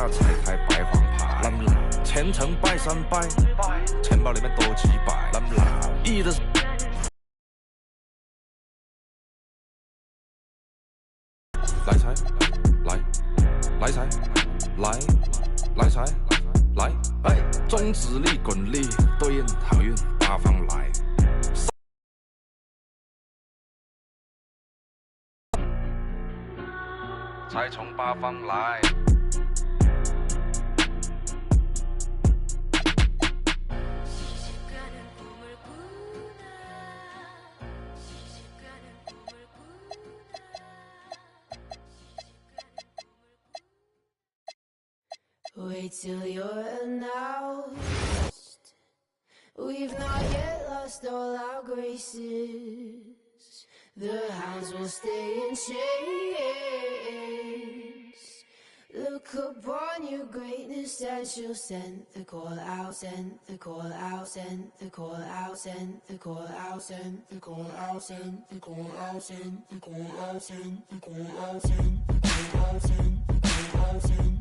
大才开白黄牌，啷啷，前程拜三拜，钱包里面多几百，啷啷，意的。来财，来财，来财，来，哎，中指力滚力，对应好运八方来。财从八方来。Wait till you're announced. We've not yet lost all our graces. The hounds will stay in chains. Look upon your greatness and she'll send the call out, send the call out, send the call out, send the call out, send the call out, send the call out, send the call out, send the call out, send the call out, send the call out, send.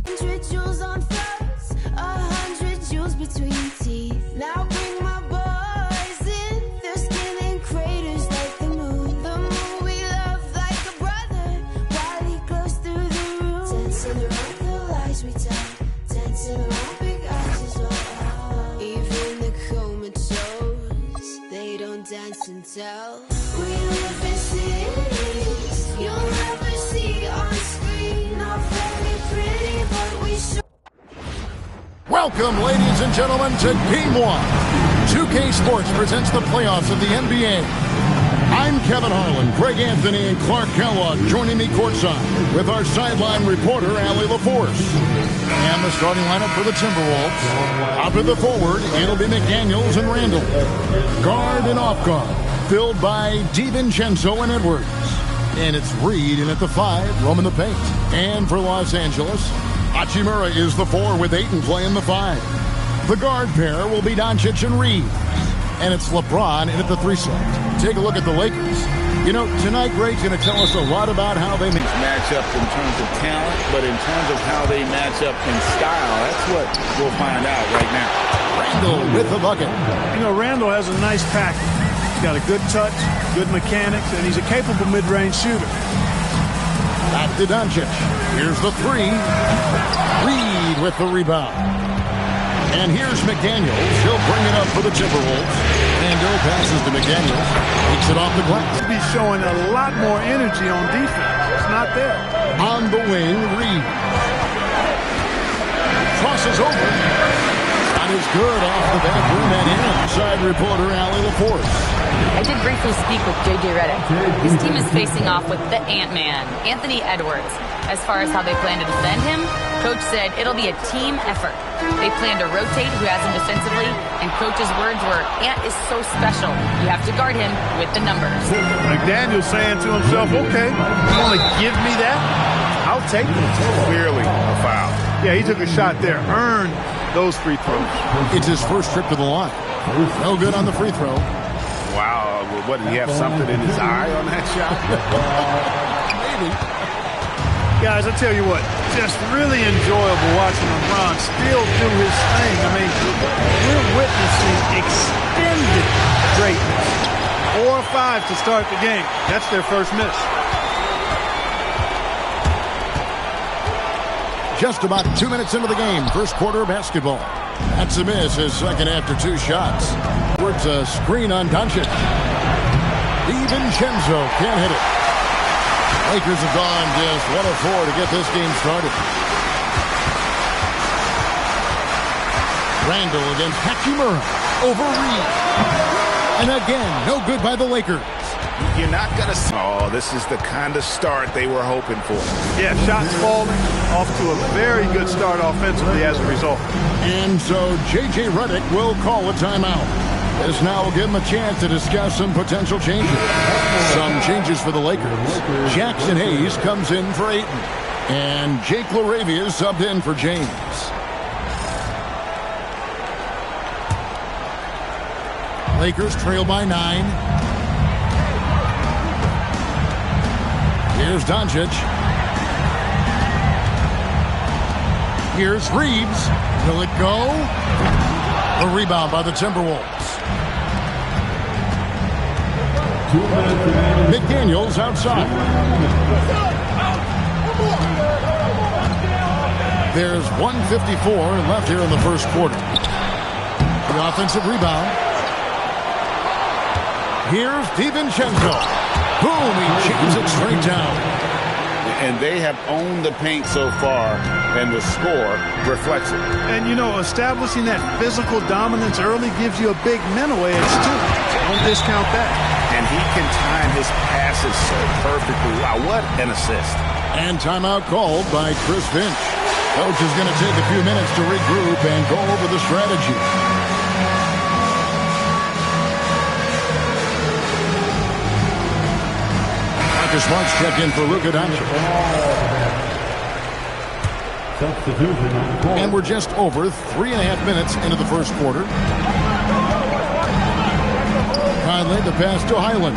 100 jewels on throats, 100 jewels between teeth. Now bring my boys in, their skin in craters like the moon. The moon we love like a brother, while he glows through the room. Dancing around the lies we tell, dancing around big eyes as well. Even the comatose, they don't dance and tell. We live in cities you'll never see on screen. Not very pretty, but we show. Welcome, ladies and gentlemen, to Game 1. 2K Sports presents the playoffs of the NBA. I'm Kevin Harlan, Greg Anthony, and Clark Kellogg joining me courtside with our sideline reporter, Allie LaForce. And the starting lineup for the Timberwolves. Out at the forward, it'll be McDaniels and Randall. Guard and off guard, filled by DiVincenzo and Edwards. And it's Reed in at the 5, roaming the paint. And for Los Angeles, Hachimura is the 4 with Ayton playing the 5. The guard pair will be Doncic and Reed. And it's LeBron in at the 3 slot. Take a look at the Lakers. You know, tonight Greg's going to tell us a lot about how they match up in terms of talent, but in terms of how they match up in style, that's what we'll find out right now. Randall with the bucket. You know, Randall has a nice package. He's got a good touch, good mechanics, and he's a capable mid-range shooter. Back to Doncic. Here's the 3. Reed with the rebound. And here's McDaniels. He'll bring it up for the Timberwolves. Randall passes to McDaniels. Takes it off the glass. He'll be showing a lot more energy on defense. It's not there. On the wing, Reed. Crosses over. Not as good off the back rim and in. Side reporter, Allie LaForce. I did briefly speak with J.J. Redick. His team is facing off with the Ant-Man, Anthony Edwards. As far as how they plan to defend him, Coach said it'll be a team effort. They plan to rotate who has him defensively, and Coach's words were, Ant is so special. You have to guard him with the numbers. McDaniel's saying to himself, okay, you want to give me that? I'll take it. Clearly a foul. Yeah, he took a shot there, earned those free throws. It's his first trip to the line. No good on the free throw. Wow, what, did he have something in his eye on that shot? Maybe. Guys, I tell you what, just really enjoyable watching LeBron still do his thing. I mean, we're witnessing extended greatness. 4 or 5 to start the game. That's their first miss. Just about 2 minutes into the game, first quarter of basketball. That's a miss, his second after 2 shots. Towards a screen on Doncic. DiVincenzo can't hit it. Lakers have gone just 1 of 4 to get this game started. Randall against Hachimura over Reed. And again, no good by the Lakers. You're not going to see. Oh, this is the kind of start they were hoping for. Yeah, shots falling, off to a very good start offensively as a result. And so J.J. Redick will call a timeout. This now will give him a chance to discuss some potential changes. Some changes for the Lakers. Jackson Hayes comes in for Ayton. And Jake LaRavia is subbed in for James. Lakers trail by 9. Here's Doncic. Here's Reeves. Will it go? A rebound by the Timberwolves. McDaniels outside. There's 1:54 left here in the first quarter. The offensive rebound. Here's DiVincenzo. Boom, he chains it straight down. And they have owned the paint so far, and the score reflects it. And, you know, establishing that physical dominance early gives you a big mental edge, too. Don't discount that. And he can time his passes so perfectly. Wow, what an assist. And timeout called by Chris Finch. Coach is going to take a few minutes to regroup and go over the strategy. Marcus Smart's checked in for Luka Doncic. And we're just over 3.5 minutes into the first quarter. Conley, the pass to Highland.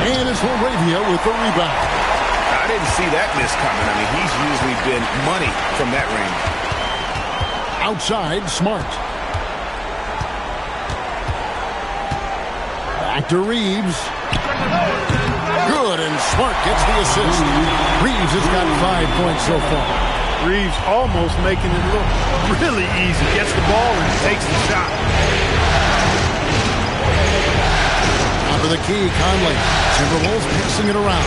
And it's Laravia with the rebound. I didn't see that miss coming. I mean, he's usually been money from that range. Outside, Smart. Back to Reeves. Good, and Smart gets the assist. Reeves has got 5 points so far. Reeves almost making it look really easy. Gets the ball and takes the shot. Top of the key, Conley. Timberwolves passing it around.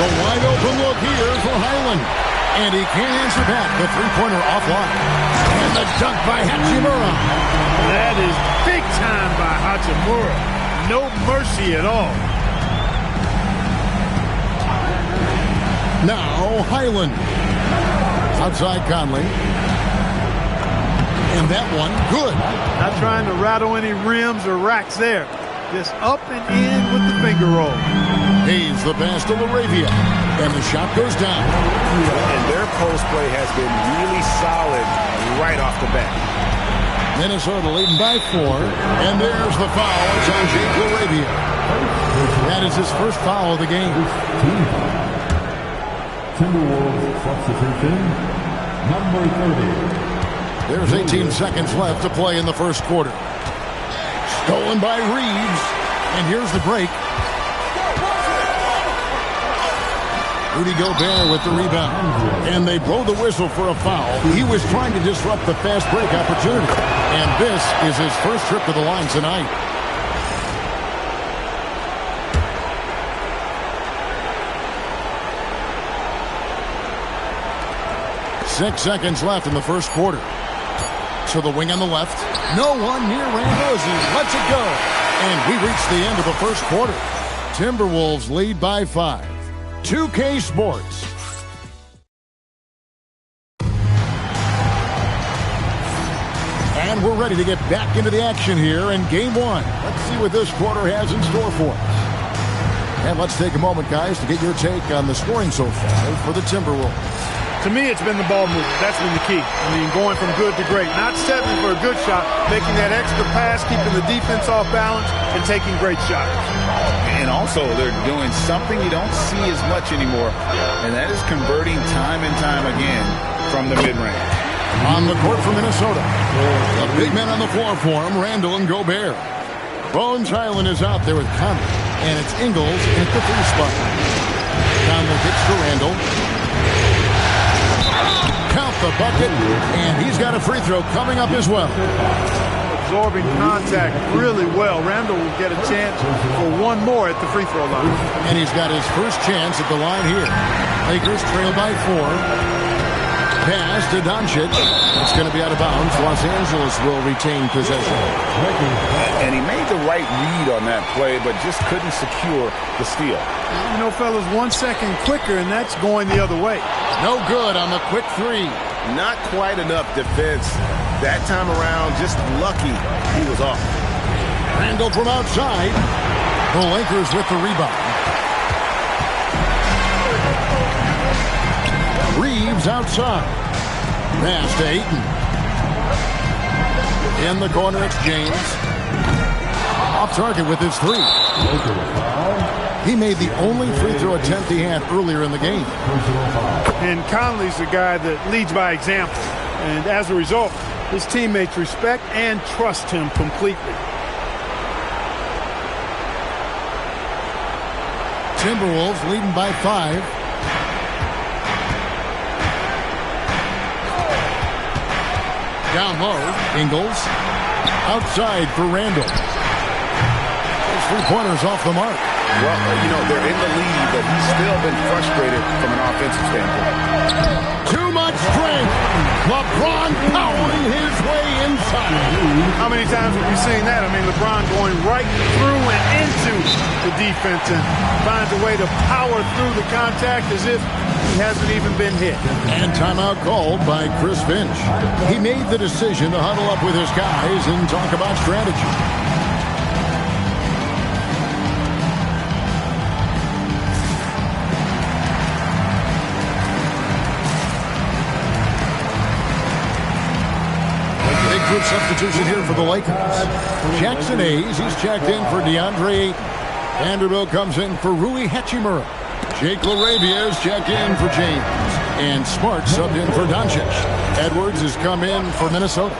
The wide open look here for Highland. And he can't answer back. The three-pointer offline. And the dunk by Hachimura. That is big time by Hachimura. No mercy at all. Now Highland. Outside Conley. And that one, good. Not trying to rattle any rims or racks there. Just up and in with the finger roll. Hayes the pass to Laravia. And the shot goes down. And their post play has been really solid right off the bat. Minnesota leading by 4. And there's the foul. It's on Jake Laravia. That is his first foul of the game. Timberwolves substitution, number 30. There's 18 seconds left to play in the first quarter. Stolen by Reeves. And here's the break. Rudy Gobert with the rebound. And they blow the whistle for a foul. He was trying to disrupt the fast break opportunity. And this is his first trip to the line tonight. Six seconds left in the first quarter. To the wing on the left. No one near Randall as he lets it go. And we reach the end of the first quarter. Timberwolves lead by 5. 2K Sports. And we're ready to get back into the action here in Game 1. Let's see what this quarter has in store for us. And let's take a moment, guys, to get your take on the scoring so far for the Timberwolves. To me, it's been the ball movement. That's been the key. I mean, going from good to great. Not settling for a good shot, making that extra pass, keeping the defense off balance, and taking great shots. And also, they're doing something you don't see as much anymore, and that is converting time and time again from the mid-range. On the court for Minnesota. The big men on the floor for him, Randall and Gobert. Bones Highland is out there with Conley, and it's Ingles at the 3 spot. Conley kicks to Randall. Count the bucket, and he's got a free throw coming up as well. Absorbing contact really well. Randall will get a chance for one more at the free throw line. And he's got his first chance at the line here. Lakers trail by 4. Pass to Doncic. It's going to be out of bounds. Los Angeles will retain possession. And he made the right read on that play, but just couldn't secure the steal. You know, fellas, 1 second quicker, and that's going the other way. No good on the quick 3. Not quite enough defense. That time around, just lucky he was off. Randall from outside. The Lakers with the rebound. Reeves outside. Pass to Ayton. In the corner, it's James. Off target with his three. He made the only free throw attempt he had earlier in the game. And Conley's the guy that leads by example. And as a result, his teammates respect and trust him completely. Timberwolves leading by 5. Down low, Ingles. Outside for Randall. Those three-pointers off the mark. Well, they're in the lead, but he's still been frustrated from an offensive standpoint. Too much strength. LeBron powering his way inside. How many times have we seen that? I mean, LeBron going right through and into the defense and finds a way to power through the contact as if he hasn't even been hit. And timeout called by Chris Finch. He made the decision to huddle up with his guys and talk about strategy. Group substitution here for the Lakers. Jackson Hayes, he's checked in for DeAndre Ayton. Vanderbilt comes in for Rui Hachimura. Jake LaRavia is checked in for James. And Smart subbed in for Doncic. Edwards has come in for Minnesota.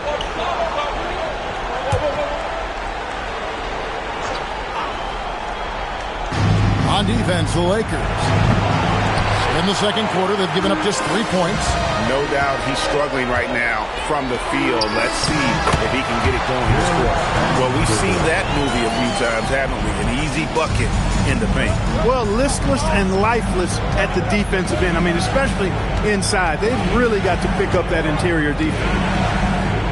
On defense, the Lakers. In the second quarter, they've given up just 3 points. No doubt he's struggling right now from the field. Let's see if he can get it going this quarter. Well, we've seen that movie a few times, haven't we? An easy bucket in the paint. Well, listless and lifeless at the defensive end. I mean, especially inside. They've really got to pick up that interior defense.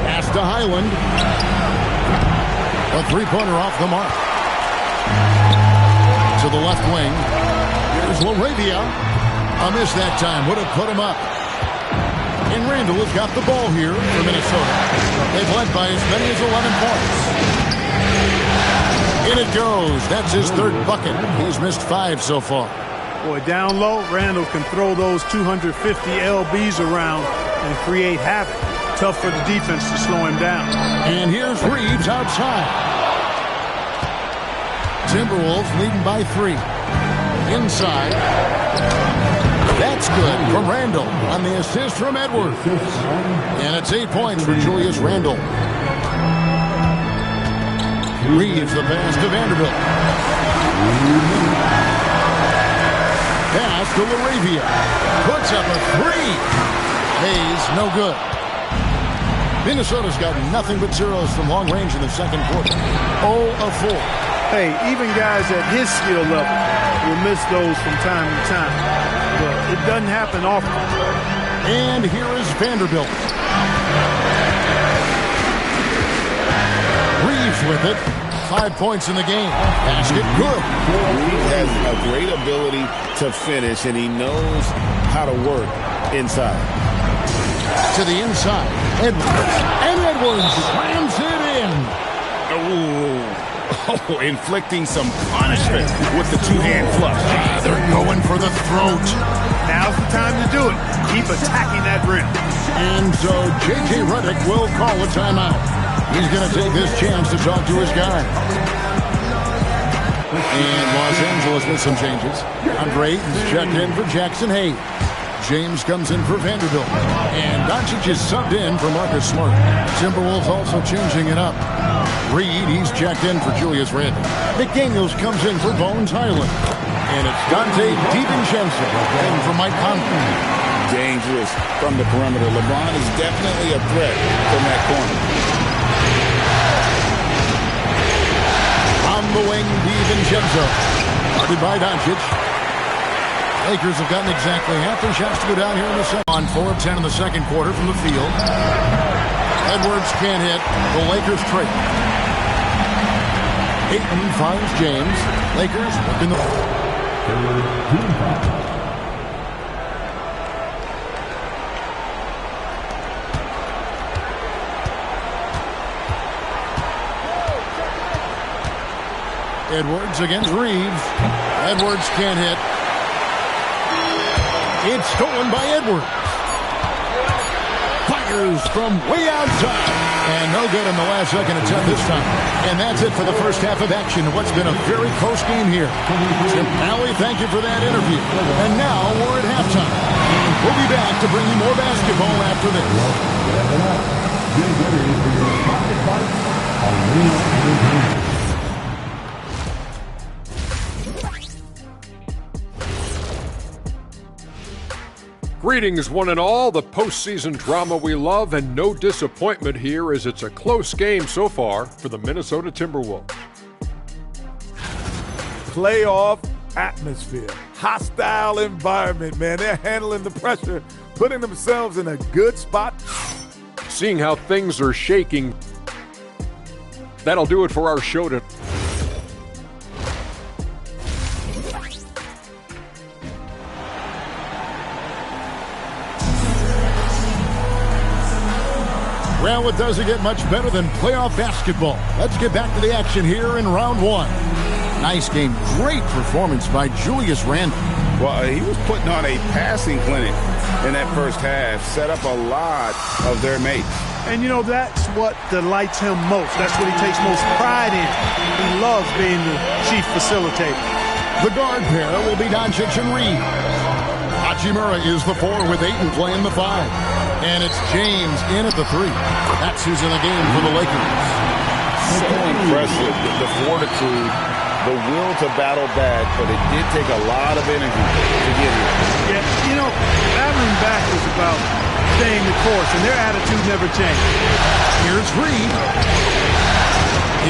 Pass to Highland. A three-pointer off the mark. To the left wing. Here's LaRavia. A miss that time. Would have put him up. And Randall has got the ball here for Minnesota. They've led by as many as 11 points. In it goes. That's his third bucket. He's missed 5 so far. Boy, down low, Randall can throw those 250 LBs around and create havoc. Tough for the defense to slow him down. And here's Reeves outside. Timberwolves leading by 3. Inside. That's good from Randall on the assist from Edwards. And it's 8 points for Julius Randall. Reeves the pass to Vanderbilt. Pass to LaRavia. Puts up a 3. Hayes, no good. Minnesota's got nothing but zeros from long range in the second quarter. 0 of 4. Hey, even guys at his skill level will miss those from time to time. But it doesn't happen often. And here is Vanderbilt. Reeves with it. 5 points in the game. Basket good. Reeves has a great ability to finish, and he knows how to work inside. To the inside. Edwards. And Edwards slams it in. Oh, inflicting some punishment with the two-hand flush. They're going for the throat. Now's the time to do it. Keep attacking that rim. And so J.J. Redick will call a timeout. He's going to take this chance to talk to his guy. And Los Angeles with some changes. Andre Ayton's checked in for Jackson Hayes. James comes in for Vanderbilt. And Doncic is subbed in for Marcus Smart. Timberwolves also changing it up. Reed, he's checked in for Julius Randle. McDaniels comes in for Bones Highland. And it's Dante DiVincenzo in for Mike Conley. Dangerous from the perimeter. LeBron is definitely a threat from that corner. On the wing, DiVincenzo. Guarded by Doncic. Lakers have gotten exactly half their shots to go down here in the second. On 4 of 10 in the second quarter from the field. Edwards can't hit. The Lakers trade. Ayton finds James. Lakers working the... Edwards against Reeves. Edwards can't hit. It's stolen by Edwards. Fires Fires from way outside. And no good in the last second attempt this time. And that's it for the first half of action in what's been a very close game here. Jim Alley, thank you for that interview. And now we're at halftime. We'll be back to bring you more basketball after this. Get ready for your pocket fight on Real Entertainment. Greetings, one and all. The postseason drama we love, and no disappointment here as it's a close game so far for the Minnesota Timberwolves. Playoff atmosphere, hostile environment, man. They're handling the pressure, putting themselves in a good spot. Seeing how things are shaking, that'll do it for our show today. Well, it doesn't get much better than playoff basketball. Let's get back to the action here in round one. Nice game. Great performance by Julius Randle. Well, he was putting on a passing clinic in that first half, set up a lot of their mates. And, you know, that's what delights him most. That's what he takes most pride in. He loves being the chief facilitator. The guard pair will be Doncic and Reed. Hachimura is the 4 with Ayton playing the 5. And it's James in at the 3. That's who's in the game for the Lakers. So impressive, the fortitude, the will to battle back, but it did take a lot of energy to get here. Yeah, you know, battling back is about staying the course, and their attitude never changed. Here's Reed.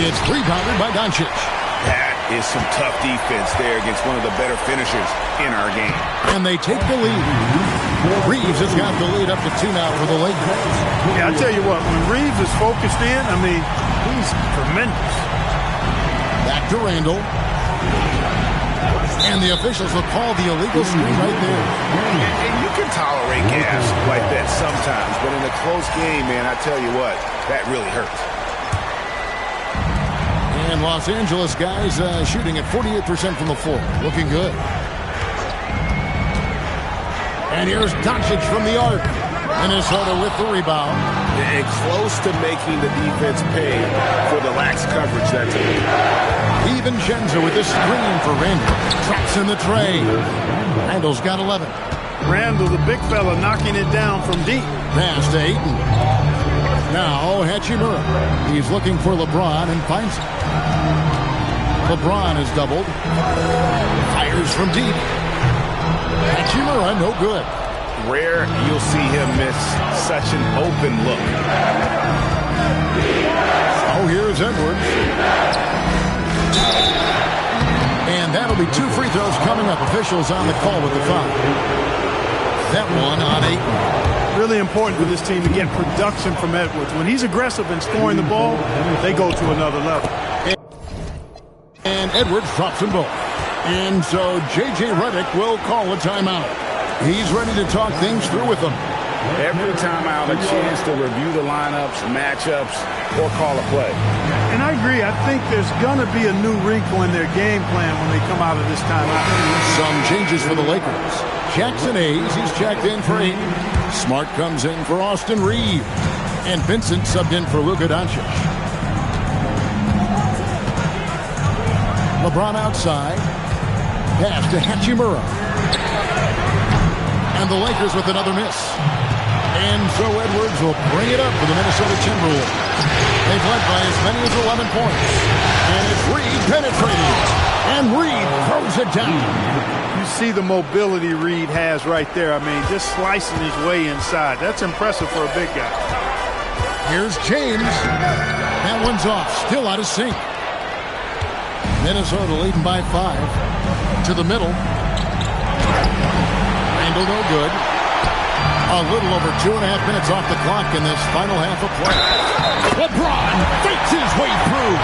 It's rebounded by Doncic. That is some tough defense there against one of the better finishers in our game. And they take the lead. Reeves has got the lead up to 2 now for the Lakers. Yeah, I tell you what, when Reeves is focused in, I mean, he's tremendous. Back to Randle. And the officials will call the illegal screen right there. And you can tolerate gas like that sometimes, but in a close game, man, I tell you what, that really hurts. And Los Angeles guys shooting at 48% from the floor. Looking good. And here's Doncic from the arc. Minnesota with the rebound. And close to making the defense pay for the lax coverage that's in. DiVincenzo with this screen for Randle. Traps in the tray. Randle's got 11. Randle, the big fella, knocking it down from deep. Pass to Ayton. Now Hachimura. He's looking for LeBron and finds him. LeBron is doubled. Fires from deep. Hachimura, no good. Rare you'll see him miss such an open look. Oh, here's Edwards. And that'll be 2 free throws coming up. Officials on the call with the foul. That one on Ayton. Really important for this team to get production from Edwards. When he's aggressive in scoring the ball, they go to another level. And Edwards drops them both. And so J.J. Redick will call a timeout. He's ready to talk things through with them. Every timeout, a chance to review the lineups, matchups, or call a play. And I agree. I think there's going to be a new wrinkle in their game plan when they come out of this timeout. Some changes for the Lakers. Jackson Hayes, he's checked in for Ayton. Smart comes in for Austin Reeves. And Vincent subbed in for Luka Doncic. LeBron outside. Pass to Hachimura. And the Lakers with another miss. And so Edwards will bring it up for the Minnesota Timberwolves. They've led by as many as 11 points. And it's Reed penetrating. And Reed throws it down. You see the mobility Reed has right there. I mean, just slicing his way inside. That's impressive for a big guy. Here's James. That one's off. Still out of sync. Minnesota leading by 5. To the middle. Randle no good. A little over 2.5 minutes off the clock in this final half of play. LeBron fakes his way through.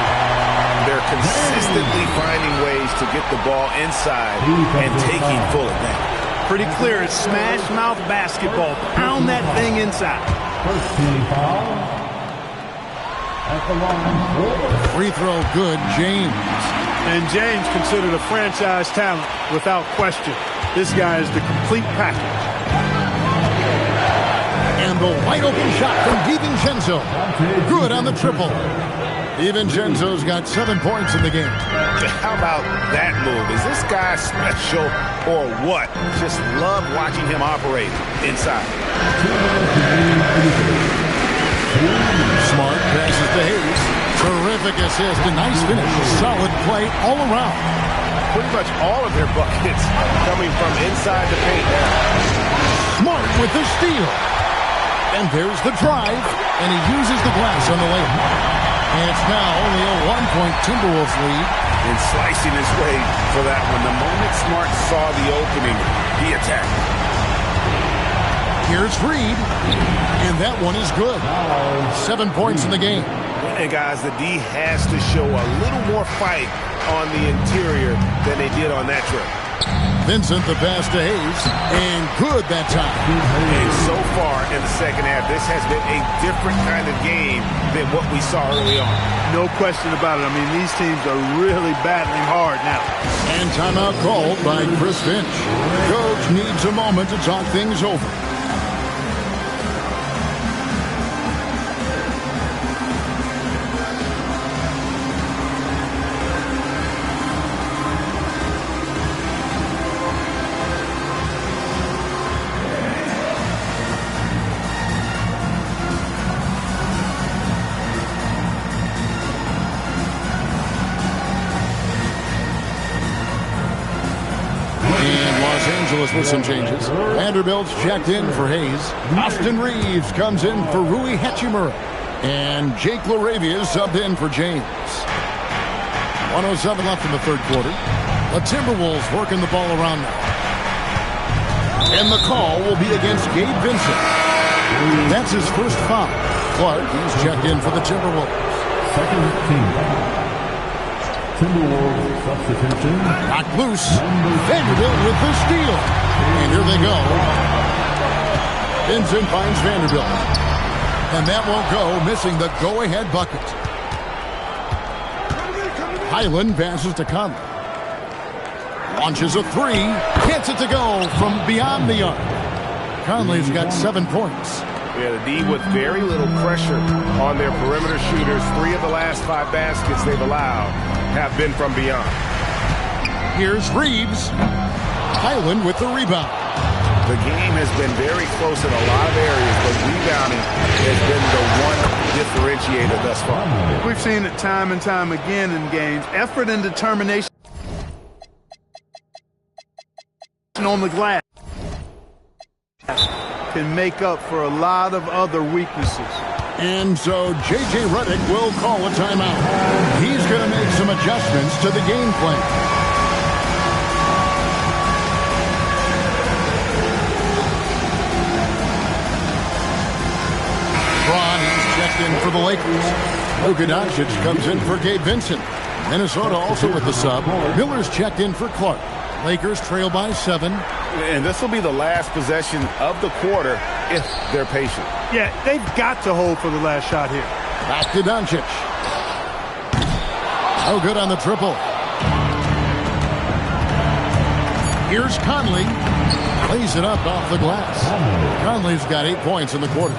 They're consistently finding ways to get the ball inside and taking full advantage. Pretty clear. It's smash mouth basketball. Pound that thing inside. First team foul. At the line. Free throw good, James. And James considered a franchise talent without question. This guy is the complete package. And the wide open shot from DiVincenzo. Good on the triple. DiVincenzo's got 7 points in the game. How about that move? Is this guy special or what? Just love watching him operate inside. Smart passes to Hayes. Terrific assist. A nice finish. Solid play all around. Pretty much all of their buckets coming from inside the paint now. Smart with the steal. And there's the drive. And he uses the glass on the layup. And it's now only a 1-point Timberwolves lead. And slicing his way for that one. The moment Smart saw the opening, he attacked. Here's Reed. And that one is good. 7 points in the game. And guys, the D has to show a little more fight on the interior than they did on that trip. Vincent the pass to Hayes. And good that time. And so far in the second half, this has been a different kind of game than what we saw early on. No question about it. I mean, these teams are really battling hard now. And timeout called by Chris Finch. Coach needs a moment to talk things over. With some changes. Vanderbilt's checked in for Hayes. Austin Reeves comes in for Rui Hachimura. And Jake LaRavia is subbed in for James. 1:07 left in the third quarter. The Timberwolves working the ball around now. And the call will be against Gabe Vincent. That's his first foul. Clark, he's checked in for the Timberwolves. Second team. Timberwolves substitution. Knocked loose. Vanderbilt with the steal. And here they go. Vincent finds Vanderbilt. And that won't go, missing the go-ahead bucket. Highland passes to Conley. Launches a three. Gets it to go from beyond the arc. Conley's got 7 points. Yeah, the D with very little pressure on their perimeter shooters. 3 of the last 5 baskets they've allowed have been from beyond. Here's Reeves. Highland with the rebound. The game has been very close in a lot of areas, but rebounding has been the one differentiator thus far. We've seen it time and time again in games. Effort and determination on the glass can make up for a lot of other weaknesses. And so J.J. Redick will call a timeout. He's going to make some adjustments to the game plan. Braun is checked in for the Lakers. Luka Doncic comes in for Gabe Vincent. Minnesota also with the sub. Miller's checked in for Clark. Lakers trail by 7. And this will be the last possession of the quarter if they're patient. Yeah, they've got to hold for the last shot here. Back to Doncic. Oh, good on the triple. Here's Conley. Lays it up off the glass. Conley's got 8 points in the quarter.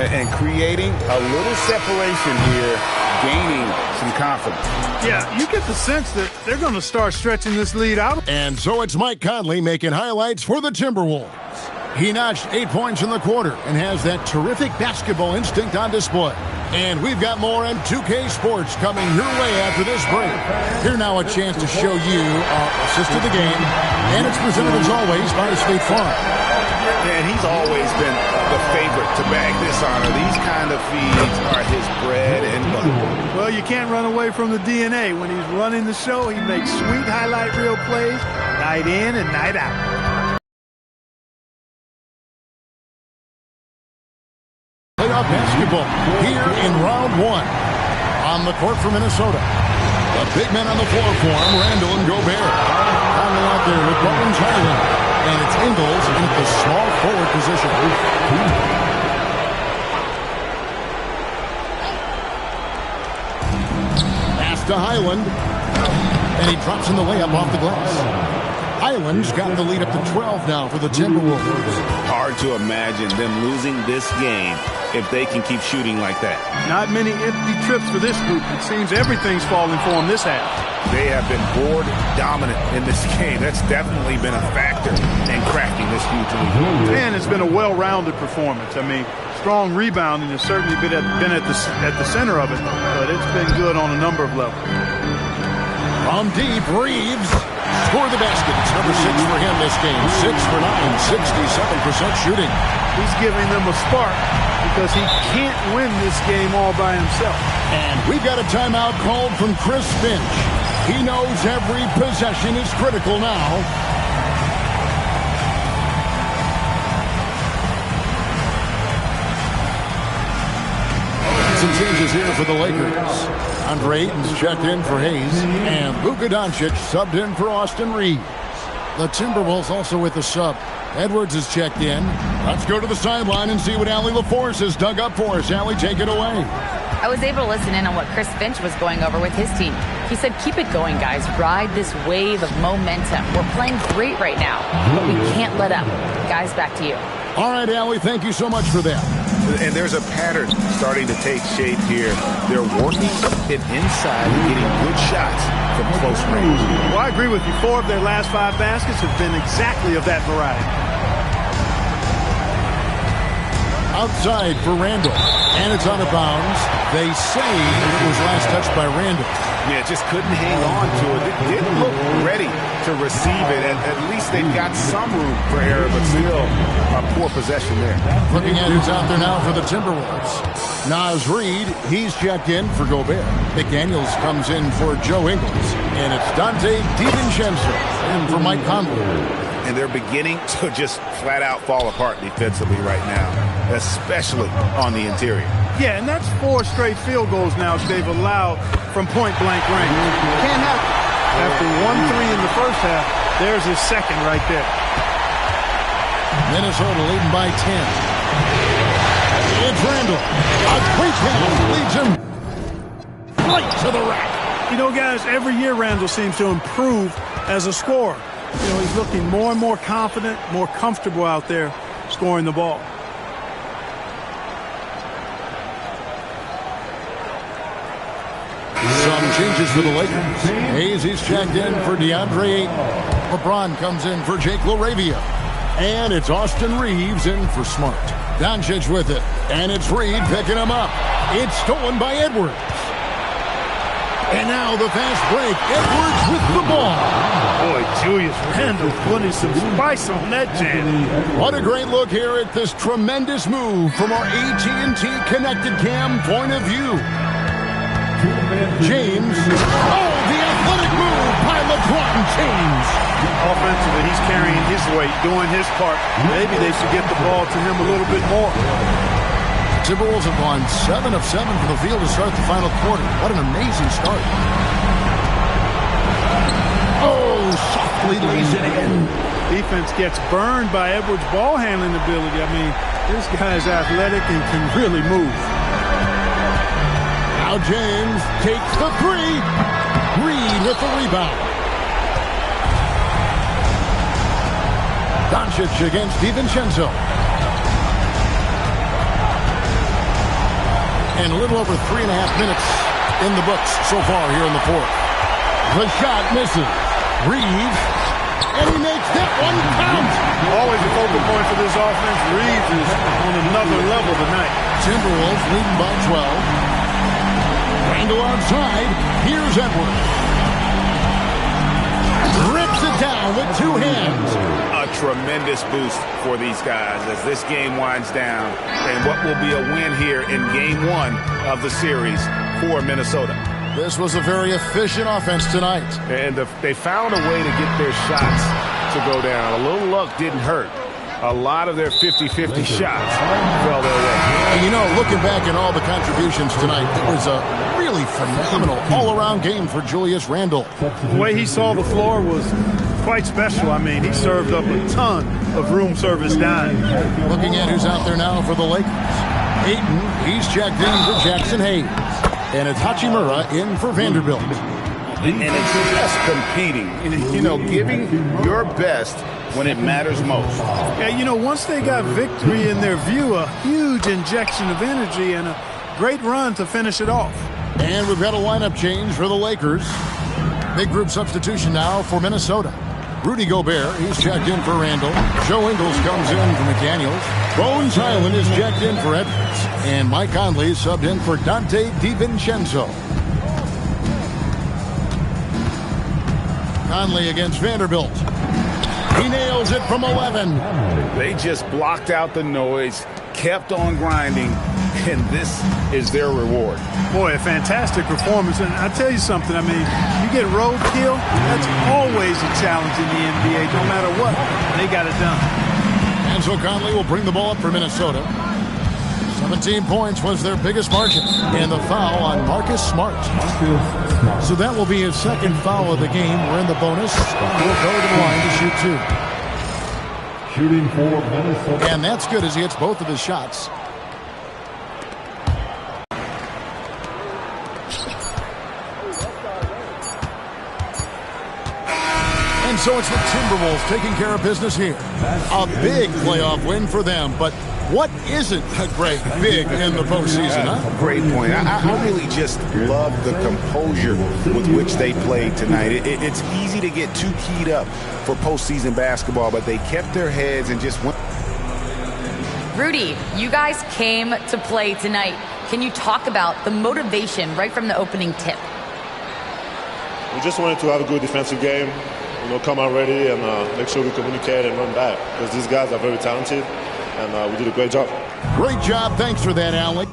And creating a little separation here, gaining some confidence. Yeah, you get the sense that they're going to start stretching this lead out. And so it's Mike Conley making highlights for the Timberwolves. He notched 8 points in the quarter and has that terrific basketball instinct on display. And we've got more M2K Sports coming your way after this break. Here now a chance to show you our assist of the game. And it's presented as always by State Farm. And he's always been the favorite to bag this honor. These kind of feeds are his bread and butter. Well, you can't run away from the DNA. When he's running the show, he makes sweet highlight reel plays night in and night out. Playoff basketball here in round 1. On the court for Minnesota. The big men on the floor for him, Randall and Gobert. Conley out there with Bones Highland. And it's Ingles in the small forward position. Pass to Highland. And he drops in the layup off the glass. Highlands got the lead up to 12 now for the Timberwolves. Hard to imagine them losing this game if they can keep shooting like that. Not many empty trips for this group. It seems everything's falling for them this half. They have been board dominant in this game. That's definitely been a factor in cracking this huge lead. And it's been a well-rounded performance. I mean, strong rebounding has certainly been at the center of it, but it's been good on a number of levels. From deep, Reeves scored the basket. It's number 6 for him this game. 6 for 9, 67% shooting. He's giving them a spark because he can't win this game all by himself. And we've got a timeout called from Chris Finch. He knows every possession is critical now. Some changes here for the Lakers. Andre Ayton's checked in for Hayes, and Luka Doncic subbed in for Austin Reeves. The Timberwolves also with the sub. Edwards is checked in. Let's go to the sideline and see what Allie LaForce has dug up for us. Allie, take it away. I was able to listen in on what Chris Finch was going over with his team. He said, keep it going, guys. Ride this wave of momentum. We're playing great right now, but we can't let up. Guys, back to you. All right, Allie, thank you so much for that. And there's a pattern starting to take shape here. They're working it inside and getting good shots from close range. Well, I agree with you. 4 of their last 5 baskets have been exactly of that variety. Outside for Randall, and it's out of bounds. They say it was last touched by Randall. Yeah, just couldn't hang on to it. It didn't look ready to receive it. At least they've got some room for error, but still a poor possession there. Looking at who's out there now for the Timberwolves. Naz Reid, he's checked in for Gobert. McDaniels comes in for Joe Ingles. And it's Dante DiVincenzo in for Mike Conley. And they're beginning to just flat out fall apart defensively right now, especially on the interior. Yeah, and that's 4 straight field goals now they've allowed from point-blank range. Can't happen. After 1-3 in the first half, there's his second right there. Minnesota leading by 10. It's Randall. A quick pass leads him right to the rack. You know, guys, every year Randall seems to improve as a scorer. You know, he's looking more and more confident, more comfortable out there scoring the ball. Some changes for the Lakers. Hayes, he's checked in for DeAndre Ayton. LeBron comes in for Jake LaRavia. And it's Austin Reeves in for Smart. Doncic with it. And it's Reed picking him up. It's stolen by Edwards. And now the fast break. Edwards with the ball. Boy, Julius Randle putting some spice on that jam. What a great look here at this tremendous move from our AT&T Connected Cam point of view. James. Oh, the athletic move by LeBron James. Offensively, he's carrying his weight, doing his part. Maybe they should get the ball to him a little bit more. Timberwolves have gone 7 of 7 from the field to start the final quarter. What an amazing start. Oh, softly lays it in. Defense gets burned by Edwards' ball handling ability. I mean, this guy's athletic and can really move. Now James takes the 3. Reed with the rebound. Doncic against DiVincenzo. And a little over 3.5 minutes in the books so far here in the fourth. The shot misses. Reeves, and he makes that one count. Always a focal point for this offense. Reeves is on another level tonight. Timberwolves leading by 12. Randall outside. Here's Edwards. Rips it down with 2 hands. A tremendous boost for these guys as this game winds down. And what will be a win here in Game 1 of the series for Minnesota. This was a very efficient offense tonight. And they found a way to get their shots to go down. A little luck didn't hurt. A lot of their 50-50 shots fell their way. And you know, looking back at all the contributions tonight, it was a really phenomenal all-around game for Julius Randle. The way he saw the floor was quite special. I mean, he served up a ton of room service dimes. Looking at who's out there now for the Lakers. Ayton, he's checked in for Jackson Hayes. And it's Hachimura in for Vanderbilt. And it's just competing, giving your best when it matters most. Yeah, once they got victory in their view, a huge injection of energy and a great run to finish it off. And we've got a lineup change for the Lakers. Big group substitution now for Minnesota. Rudy Gobert, he's checked in for Randall. Joe Ingles comes in for McDaniels. Bones Hyland is checked in for Edwards. And Mike Conley subbed in for Dante DiVincenzo. Conley against Vanderbilt. He nails it from 11. They just blocked out the noise, kept on grinding, and this is their reward. Boy, a fantastic performance. And I tell you something, you get roadkill, that's always a challenge in the NBA. No matter what, they got it done. And so Conley will bring the ball up for Minnesota. 17 points was their biggest margin. And the foul on Marcus Smart. So that will be his second foul of the game. We're in the bonus. He'll go to the line to shoot two. Shooting for Minnesota. And that's good as he hits both of his shots. And so it's the Timberwolves taking care of business here. A big playoff win for them, but what isn't a great big in the postseason, huh? Great point. I really just love the composure with which they played tonight. It's easy to get too keyed up for postseason basketball, but they kept their heads and just went. Rudy, you guys came to play tonight. Can you talk about the motivation right from the opening tip? We just wanted to have a good defensive game, come out ready and make sure we communicate and run back because these guys are very talented and we did a great job. Great job. Thanks for that, Alec.